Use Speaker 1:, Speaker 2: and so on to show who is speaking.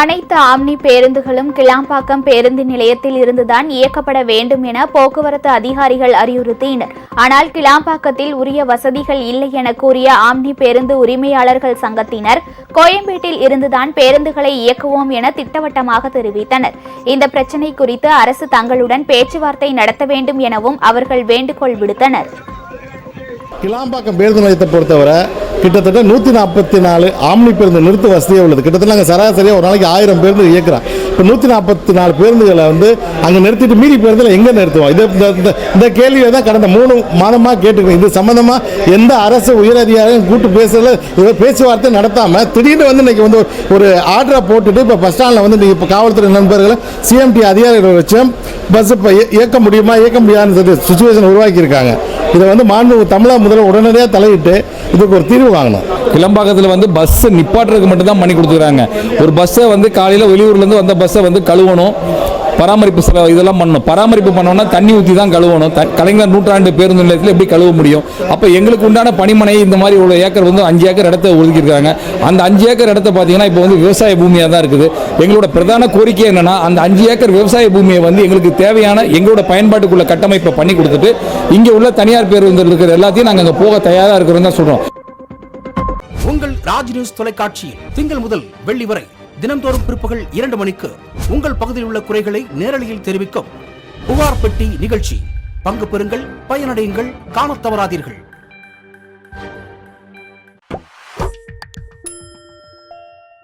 Speaker 1: அனைத்து ஆம்னி பேருந்துகளும் கிளாம்பாக்கம் பேருந்து நிலையத்தில் இருந்துதான் இயக்கப்பட வேண்டும் என போக்குவரத்து அதிகாரிகள் அறிவுறுத்தினர். ஆனால் கிளாம்பாக்கத்தில் உரிய வசதிகள் இல்லை என கூறிய ஆம்னி பேருந்து உரிமையாளர்கள் சங்கத்தினர் கோயம்பேட்டில் இருந்துதான் பேருந்துகளை இயக்குவோம் என திட்டவட்டமாக தெரிவித்தனர். இந்த பிரச்சினை குறித்து அரசு தங்களுடன் பேச்சுவார்த்தை நடத்த வேண்டும் எனவும் அவர்கள் வேண்டுகோள் விடுத்தனர்.
Speaker 2: கிளாம்பாக்கம் பேருந்து நிலையத்தை பொறுத்தவரை கிட்டத்தட்ட 144 ஆம்னி பேருந்து நிறுத்த வசதியாக உள்ளது. கிட்டத்தட்ட நாங்கள் சராசரியாக ஒரு நாளைக்கு 1000 பேருந்து இயக்கிறோம். இப்போ 144 பேருந்துகளை அங்கே நிறுத்திட்டு மீறி பேருந்தில் எங்கே நிறுத்துவோம்? இந்த கேள்வியை தான் கடந்த 3 மாதமாக கேட்டுக்கிறோம். இது சம்பந்தமாக எந்த அரசு உயரதிகாரியும் கூட்டு பேச்சுவார்த்தை நடத்தாமல் திடீர்னு இன்னைக்கு ஒரு ஆர்டரை போட்டுட்டு இப்போ பஸ் ஸ்டாண்டில் நீங்கள் இப்போ காவல்துறை நண்பர்களை சிஎம்டி அதிகாரிகளை வச்சு பஸ் இப்போ இயக்க முடியாதுன்னு சுச்சுவேஷன் உருவாக்கியிருக்காங்க. இதை மாண்பு தமிழக முதல்வர் உடனடியாக தலையிட்டு இதுக்கு ஒரு தீர்வு வாங்கணும்.
Speaker 3: கிளம்பாக்கத்தில் பஸ் நிப்பாட்டுறதுக்கு மட்டும் தான் பண்ணி கொடுத்துருக்காங்க. ஒரு பஸ்ஸை காலையில் வெளியூர்லேருந்து வந்த பஸ்ஸை கழுவணும், பராமரிப்பு இதெல்லாம் பண்ணணும். பராமரிப்பு பண்ணோம்னா தண்ணி ஊற்றி தான் கழுவணும். கலைஞர் நூற்றாண்டு பேருந்து நிலையத்தில் எப்படி கழுவ முடியும்? அப்போ எங்களுக்கு உண்டான பணிமனை இந்த மாதிரி ஒரு ஏக்கர் 5 ஏக்கர் இடத்த ஒதுக்கியிருக்காங்க. அந்த 5 ஏக்கர் இடத்த பார்த்தீங்கன்னா இப்போ விவசாய பூமியாக தான் இருக்குது. எங்களோட பிரதான கோரிக்கை என்னன்னா, அந்த 5 ஏக்கர் விவசாய பூமியை எங்களுக்கு தேவையான எங்களோட பயன்பாட்டுக்குள்ள கட்டமைப்பை பண்ணி கொடுத்துட்டு இங்கே உள்ள தனியார் பேருந்து இருக்கிற எல்லாத்தையும் நாங்கள் அங்கே போக தயாராக இருக்கிறோம் தான் சொல்கிறோம்.
Speaker 4: உங்கள் ராஜ் நியூஸ் தொலைக்காட்சியில் திங்கள் முதல் வெள்ளி வரை தினந்தோறும் பிற்பகல் 2 மணிக்கு உங்கள் பகுதியில் உள்ள குறைகளை நேரலையில் தெரிவிக்கும் புகார் பெட்டி நிகழ்ச்சி. பங்கு பெறுங்கள், பயனடையுங்கள், காணத் தவறாதீர்கள்.